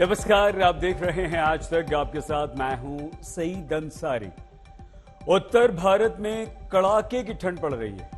नमस्कार, आप देख रहे हैं आज तक। आपके साथ मैं हूं सईद अंसारी। उत्तर भारत में कड़ाके की ठंड पड़ रही है।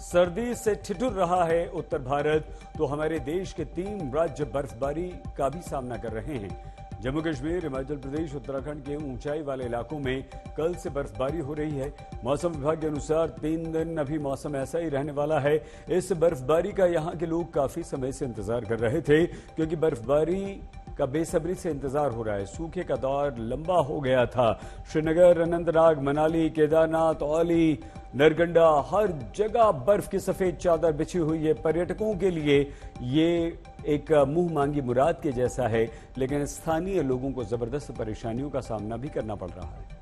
सर्दी से ठिठुर रहा है उत्तर भारत, तो हमारे देश के 3 राज्य बर्फबारी का भी सामना कर रहे हैं। जम्मू कश्मीर, हिमाचल प्रदेश, उत्तराखंड के ऊंचाई वाले इलाकों में कल से बर्फबारी हो रही है। मौसम विभाग के अनुसार 3 दिन अभी मौसम ऐसा ही रहने वाला है। इस बर्फबारी का यहां के लोग काफी समय से इंतजार कर रहे थे, क्योंकि बर्फबारी का बेसब्री से इंतजार हो रहा है। सूखे का दौर लंबा हो गया था। श्रीनगर, अनंतनाग, मनाली, केदारनाथ, औली, नरगंडा, हर जगह बर्फ की सफेद चादर बिछी हुई है। पर्यटकों के लिए ये एक मुंह मांगी मुराद के जैसा है, लेकिन स्थानीय लोगों को जबरदस्त परेशानियों का सामना भी करना पड़ रहा है।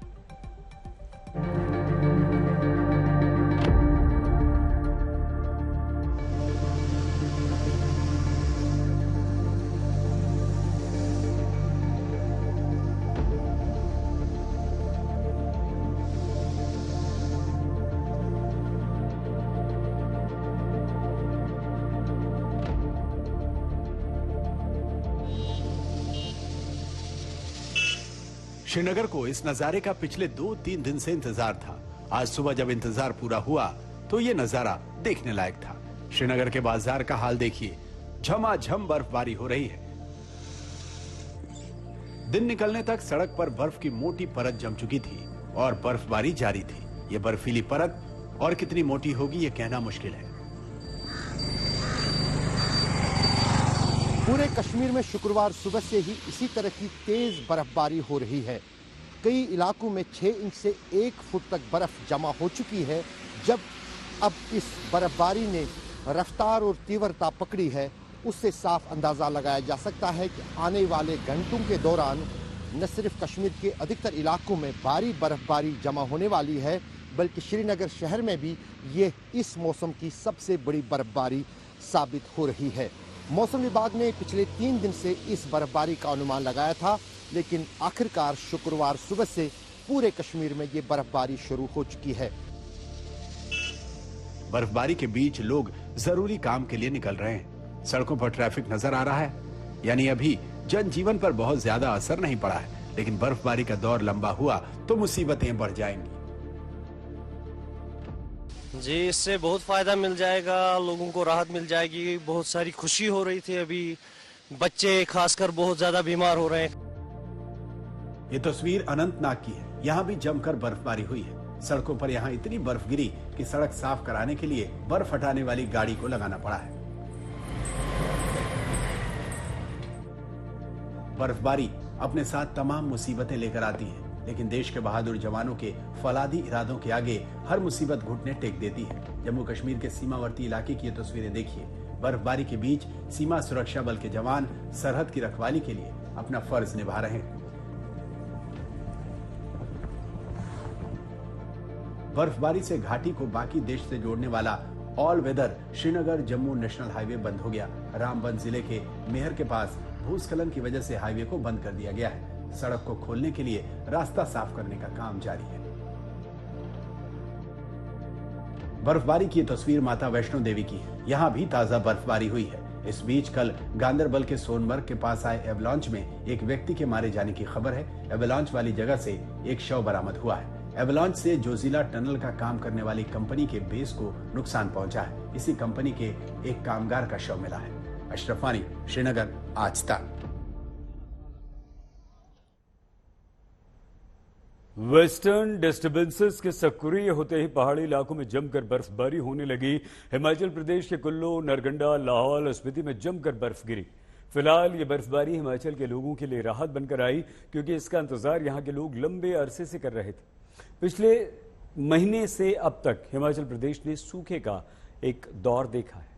श्रीनगर को इस नजारे का पिछले 2-3 दिन से इंतजार था। आज सुबह जब इंतजार पूरा हुआ तो ये नजारा देखने लायक था। श्रीनगर के बाजार का हाल देखिए, झमाझम बर्फबारी हो रही है। दिन निकलने तक सड़क पर बर्फ की मोटी परत जम चुकी थी और बर्फबारी जारी थी। ये बर्फीली परत और कितनी मोटी होगी ये कहना मुश्किल है। पूरे कश्मीर में शुक्रवार सुबह से ही इसी तरह की तेज बर्फबारी हो रही है। कई इलाकों में 6 इंच से 1 फुट तक बर्फ जमा हो चुकी है। जब अब इस बर्फबारी ने रफ्तार और तीव्रता पकड़ी है, उससे साफ अंदाजा लगाया जा सकता है कि आने वाले घंटों के दौरान न सिर्फ कश्मीर के अधिकतर इलाकों में भारी बर्फबारी जमा होने वाली है, बल्कि श्रीनगर शहर में भी ये इस मौसम की सबसे बड़ी बर्फबारी साबित हो रही है। मौसम विभाग ने पिछले 3 दिन से इस बर्फबारी का अनुमान लगाया था, लेकिन आखिरकार शुक्रवार सुबह से पूरे कश्मीर में ये बर्फबारी शुरू हो चुकी है। बर्फबारी के बीच लोग जरूरी काम के लिए निकल रहे हैं। सड़कों पर ट्रैफिक नजर आ रहा है। यानी अभी जनजीवन पर बहुत ज्यादा असर नहीं पड़ा है, लेकिन बर्फबारी का दौर लंबा हुआ तो मुसीबतें बढ़ जाएंगी। जी, इससे बहुत फायदा मिल जाएगा, लोगों को राहत मिल जाएगी। बहुत सारी खुशी हो रही थी। अभी बच्चे खासकर बहुत ज्यादा बीमार हो रहे हैं। ये तस्वीर अनंतनाग की है। यहाँ भी जमकर बर्फबारी हुई है। सड़कों पर यहाँ इतनी बर्फ गिरी कि सड़क साफ कराने के लिए बर्फ हटाने वाली गाड़ी को लगाना पड़ा है। बर्फबारी अपने साथ तमाम मुसीबतें लेकर आती है, लेकिन देश के बहादुर जवानों के फौलादी इरादों के आगे हर मुसीबत घुटने टेक देती है। जम्मू कश्मीर के सीमावर्ती इलाके की ये तस्वीरें देखिए। बर्फबारी के बीच सीमा सुरक्षा बल के जवान सरहद की रखवाली के लिए अपना फर्ज निभा रहे हैं। बर्फबारी से घाटी को बाकी देश से जोड़ने वाला all weather Srinagar Jammu national highway बंद हो गया। रामबन जिले के मेहर के पास भूस्खलन की वजह से हाईवे को बंद कर दिया गया है। सड़क को खोलने के लिए रास्ता साफ करने का काम जारी है। बर्फबारी की तस्वीर माता वैष्णो देवी की है। यहाँ भी ताजा बर्फबारी हुई है। इस बीच कल गांदरबल के सोनमर्ग के पास आए एवलांच में एक व्यक्ति के मारे जाने की खबर है। एवलांच वाली जगह से एक शव बरामद हुआ है। एवलांच से जोजिला टनल का काम करने वाली कंपनी के बेस को नुकसान पहुंचा है। इसी कंपनी के एक कामगार का शव मिला है। अशरफ वानी, श्रीनगर, आज तक। वेस्टर्न डिस्टर्बेंसेस के सक्रिय होते ही पहाड़ी इलाकों में जमकर बर्फबारी होने लगी। हिमाचल प्रदेश के कुल्लू, नरगंडा, लाहौल, स्पीति में जमकर बर्फ गिरी। फिलहाल ये बर्फबारी हिमाचल के लोगों के लिए राहत बनकर आई, क्योंकि इसका इंतजार यहां के लोग लंबे अरसे से कर रहे थे। पिछले महीने से अब तक हिमाचल प्रदेश ने सूखे का एक दौर देखा है।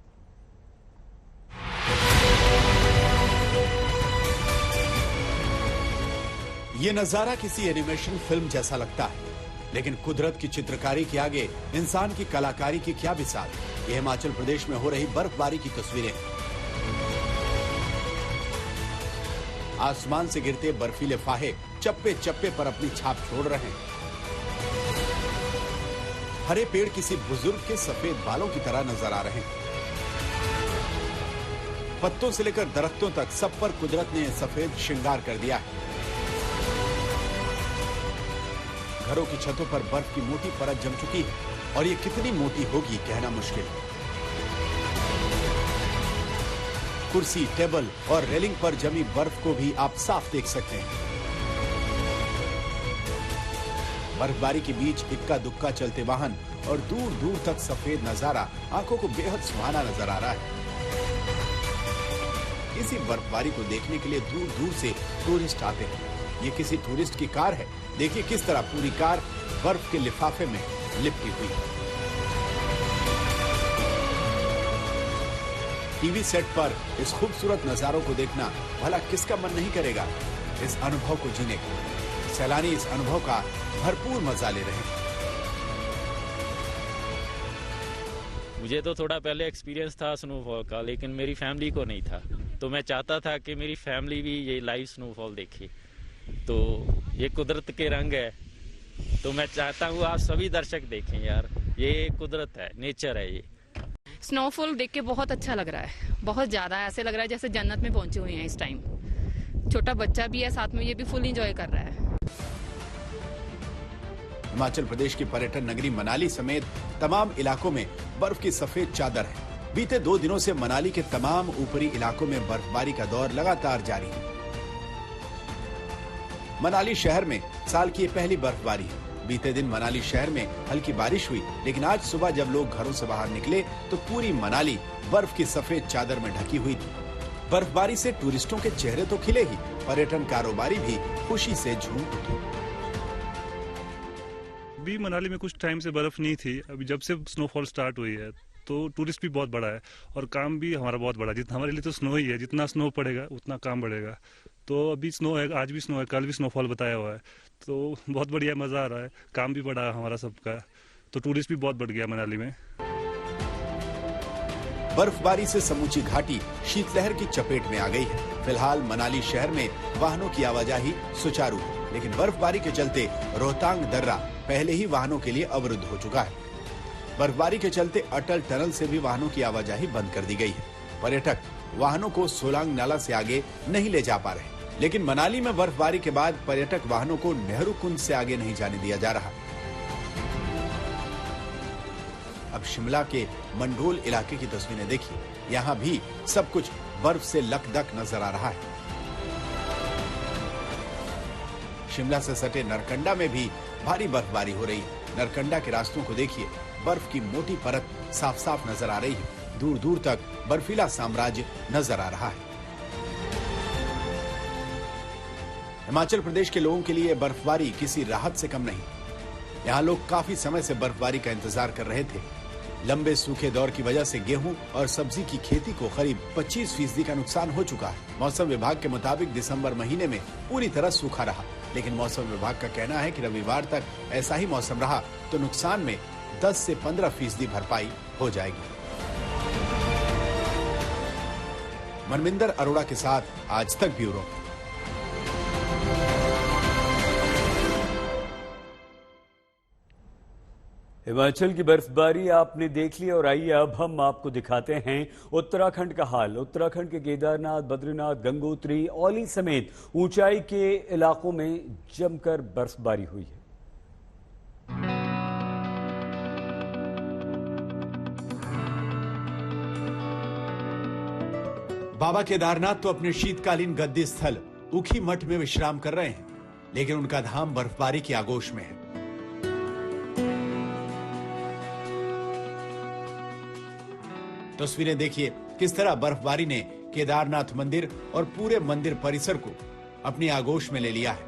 ये नजारा किसी एनिमेशन फिल्म जैसा लगता है, लेकिन कुदरत की चित्रकारी के आगे इंसान की कलाकारी की क्या मिसाल। ये हिमाचल प्रदेश में हो रही बर्फबारी की तस्वीरें। आसमान से गिरते बर्फीले फाहे चप्पे चप्पे पर अपनी छाप छोड़ रहे हैं। हरे पेड़ किसी बुजुर्ग के सफेद बालों की तरह नजर आ रहे हैं। पत्तों से लेकर दरख्तों तक सब पर कुदरत ने सफेद श्रृंगार कर दिया है। घरों की छतों पर बर्फ की मोटी परत जम चुकी है और ये कितनी मोटी होगी कहना मुश्किल है। कुर्सी, टेबल और रेलिंग पर जमी बर्फ को भी आप साफ देख सकते हैं। बर्फबारी के बीच इक्का दुक्का चलते वाहन और दूर दूर तक सफेद नजारा आंखों को बेहद सुहाना नजर आ रहा है। इसी बर्फबारी को देखने के लिए दूर दूर से टूरिस्ट आते हैं। ये किसी टूरिस्ट की कार है। देखिए किस तरह पूरी कार बर्फ के लिफाफे में लिपटी हुई है। टीवी सेट पर इस खूबसूरत नजारों को देखना भला किसका मन नहीं करेगा इस अनुभव को जीने का। सैलानी इस अनुभव का भरपूर मजा ले रहे हैं। मुझे तो थोड़ा पहले एक्सपीरियंस था स्नोफॉल का, लेकिन मेरी फैमिली को नहीं था, तो मैं चाहता था कि मेरी फैमिली भी ये लाइव स्नोफॉल देखे। तो ये कुदरत के रंग है, तो मैं चाहता हूँ आप सभी दर्शक देखें यार, ये कुदरत है, नेचर है। ये स्नोफॉल देख के बहुत अच्छा लग रहा है, बहुत ज्यादा ऐसे लग रहा है जैसे जन्नत में पहुंचे हुए हैं इस टाइम। छोटा बच्चा भी है साथ में, ये भी फुल एंजॉय कर रहा है। हिमाचल प्रदेश की पर्यटन नगरी मनाली समेत तमाम इलाकों में बर्फ की सफेद चादर है। बीते 2 दिनों से मनाली के तमाम ऊपरी इलाकों में बर्फबारी का दौर लगातार जारी है। मनाली शहर में साल की ये पहली बर्फबारी है। बीते दिन मनाली शहर में हल्की बारिश हुई, लेकिन आज सुबह जब लोग घरों से बाहर निकले तो पूरी मनाली बर्फ की सफेद चादर में ढकी हुई थी। बर्फबारी से टूरिस्टों के चेहरे तो खिले ही, पर्यटन कारोबारी भी खुशी से झूम उठे। अभी मनाली में कुछ टाइम से बर्फ नहीं थी, अभी जब से स्नोफॉल स्टार्ट हुई है तो टूरिस्ट भी बहुत बड़ा है और काम भी हमारा बहुत बड़ा है। जितना हमारे लिए तो स्नो ही है, जितना स्नो पड़ेगा उतना काम बढ़ेगा। तो अभी स्नो है, आज भी स्नो है, कल भी स्नोफॉल बताया हुआ है, तो बहुत बढ़िया, मजा आ रहा है। काम भी बढ़ा है हमारा सबका, तो टूरिस्ट भी बहुत बढ़ गया मनाली में। बर्फबारी से समूची घाटी शीतलहर की चपेट में आ गई है। फिलहाल मनाली शहर में वाहनों की आवाजाही सुचारू है, लेकिन बर्फबारी के चलते रोहतांग दर्रा पहले ही वाहनों के लिए अवरुद्ध हो चुका है। बर्फबारी के चलते अटल टनल से भी वाहनों की आवाजाही बंद कर दी गई है। पर्यटक वाहनों को सोलांग नाला से आगे नहीं ले जा पा रहे, लेकिन मनाली में बर्फबारी के बाद पर्यटक वाहनों को नेहरू कुंज से आगे नहीं जाने दिया जा रहा। अब शिमला के मंडोल इलाके की तस्वीरें देखिए, यहाँ भी सब कुछ बर्फ से लकदक नजर आ रहा है। शिमला से सटे नरकंडा में भी भारी बर्फबारी हो रही है। नरकंडा के रास्तों को देखिए, बर्फ की मोटी परत साफ साफ नजर आ रही है। दूर दूर तक बर्फीला साम्राज्य नजर आ रहा है। हिमाचल प्रदेश के लोगों के लिए बर्फबारी किसी राहत से कम नहीं। यहाँ लोग काफी समय से बर्फबारी का इंतजार कर रहे थे। लंबे सूखे दौर की वजह से गेहूं और सब्जी की खेती को करीब 25% का नुकसान हो चुका है। मौसम विभाग के मुताबिक दिसंबर महीने में पूरी तरह सूखा रहा, लेकिन मौसम विभाग का कहना है कि रविवार तक ऐसा ही मौसम रहा तो नुकसान में 10 से 15% भरपाई हो जाएगी। मनविंदर अरोड़ा के साथ आज तक ब्यूरो। हिमाचल की बर्फबारी आपने देख ली और आइए अब हम आपको दिखाते हैं उत्तराखंड का हाल। उत्तराखंड के केदारनाथ, बद्रीनाथ, गंगोत्री, औली समेत ऊंचाई के इलाकों में जमकर बर्फबारी हुई है। बाबा केदारनाथ तो अपने शीतकालीन गद्दी स्थल ऊखी मठ में विश्राम कर रहे हैं, लेकिन उनका धाम बर्फबारी की आगोश में है। तस्वीरें देखिए किस तरह बर्फबारी ने केदारनाथ मंदिर और पूरे मंदिर परिसर को अपनी आगोश में ले लिया है।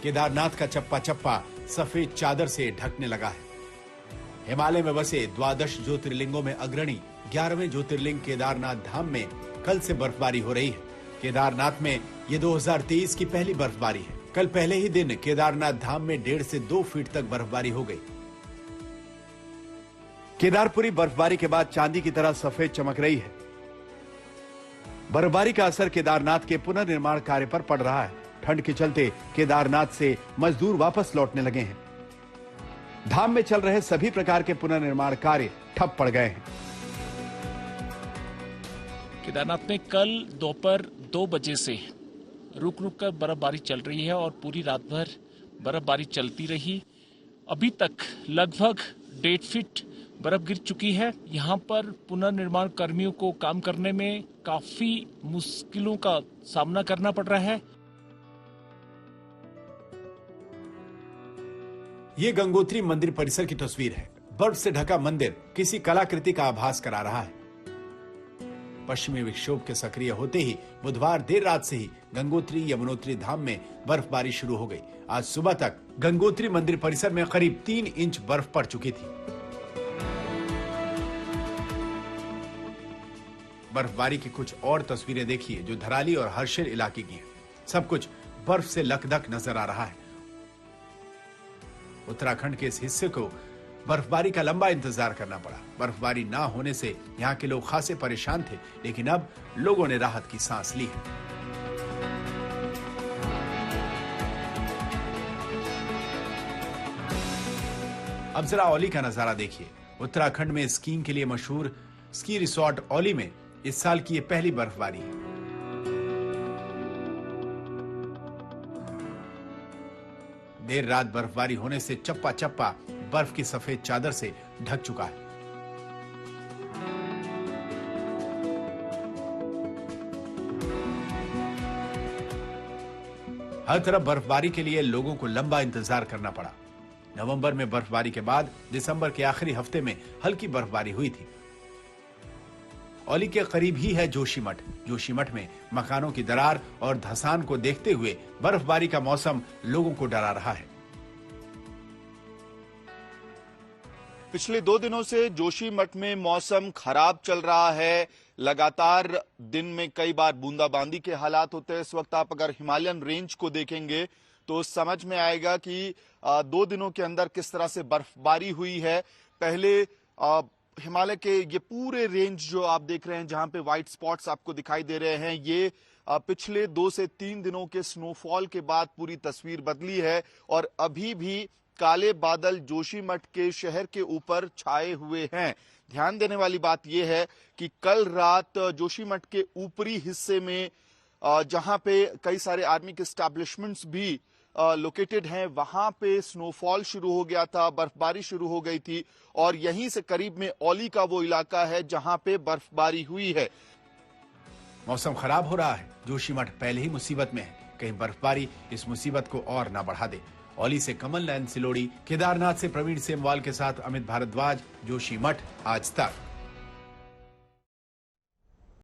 केदारनाथ का चप्पा चप्पा सफेद चादर से ढकने लगा है। हिमालय में बसे 12 ज्योतिर्लिंगों में अग्रणी 11वें ज्योतिर्लिंग केदारनाथ धाम में कल से बर्फबारी हो रही है। केदारनाथ में ये 2023 की पहली बर्फबारी है। कल पहले ही दिन केदारनाथ धाम में 1.5 से 2 फीट तक बर्फबारी हो गई। केदारपुरी बर्फबारी के बाद चांदी की तरह सफेद चमक रही है। बर्फबारी का असर केदारनाथ के पुनर्निर्माण कार्य पर पड़ रहा है। ठंड के चलते केदारनाथ से मजदूर वापस लौटने लगे हैं। धाम में चल रहे सभी प्रकार के पुनर्निर्माण कार्य ठप ठप पड़ गए हैं। केदारनाथ में कल दोपहर 2 बजे से रुक रुक कर बर्फबारी चल रही है और पूरी रात भर बर्फबारी चलती रही। अभी तक लगभग 1.5 फीट बर्फ गिर चुकी है। यहाँ पर पुनर्निर्माण कर्मियों को काम करने में काफी मुश्किलों का सामना करना पड़ रहा है। ये गंगोत्री मंदिर परिसर की तस्वीर है। बर्फ से ढका मंदिर किसी कलाकृति का आभास करा रहा है। पश्चिमी विक्षोभ के सक्रिय होते ही बुधवार देर रात से ही गंगोत्री यमुनोत्री धाम में बर्फबारी शुरू हो गई। आज सुबह तक गंगोत्री मंदिर परिसर में करीब 3 इंच बर्फ पड़ चुकी थी। बर्फबारी की कुछ और तस्वीरें देखिए जो धराली और हर्षिल इलाके की हैं। सब कुछ बर्फ से लकदक नजर आ रहा है। उत्तराखंड के इस हिस्से को बर्फबारी का लंबा इंतजार करना पड़ा। बर्फबारी ना होने से यहाँ के लोग खासे परेशान थे, लेकिन अब लोगों ने राहत की सांस ली है। अब जरा औली का नजारा देखिए। उत्तराखंड में स्कीइंग के लिए मशहूर स्की रिसोर्ट औली में इस साल की ये पहली बर्फबारी है। देर रात बर्फबारी होने से चप्पा चप्पा बर्फ की सफेद चादर से ढक चुका है। हर तरफ बर्फबारी के लिए लोगों को लंबा इंतजार करना पड़ा। नवंबर में बर्फबारी के बाद दिसंबर के आखिरी हफ्ते में हल्की बर्फबारी हुई थी। औली के करीब ही है जोशीमठ। जोशीमठ में मकानों की दरार और धसान को देखते हुए बर्फबारी का मौसम लोगों को डरा रहा है। पिछले 2 दिनों से जोशीमठ में मौसम खराब चल रहा है। लगातार दिन में कई बार बूंदाबांदी के हालात होते हैं। इस वक्त आप अगर हिमालयन रेंज को देखेंगे तो समझ में आएगा कि 2 दिनों के अंदर किस तरह से बर्फबारी हुई है। पहले हिमालय के ये पूरे रेंज जो आप देख रहे हैं, जहां पे व्हाइट स्पॉट्स आपको दिखाई दे रहे हैं, ये पिछले 2 से 3 दिनों के स्नोफॉल के बाद पूरी तस्वीर बदली है। और अभी भी काले बादल जोशीमठ के शहर के ऊपर छाए हुए हैं। ध्यान देने वाली बात यह है कि कल रात जोशीमठ के ऊपरी हिस्से में जहां पे कई सारे आर्मी के एस्टैब्लिशमेंट्स भी लोकेटेड हैं, वहां पे स्नोफॉल शुरू हो गया था, बर्फबारी शुरू हो गई थी। और यहीं से करीब में औली का वो इलाका है जहां पे बर्फबारी हुई है। मौसम खराब हो रहा है। जोशीमठ पहले ही मुसीबत में है, कहीं बर्फबारी इस मुसीबत को और न बढ़ा दे। औली से कमल नयन सिलोड़ी, केदारनाथ से प्रवीण सेमवाल के साथ अमित भारद्वाज, जोशीमठ, आज तक।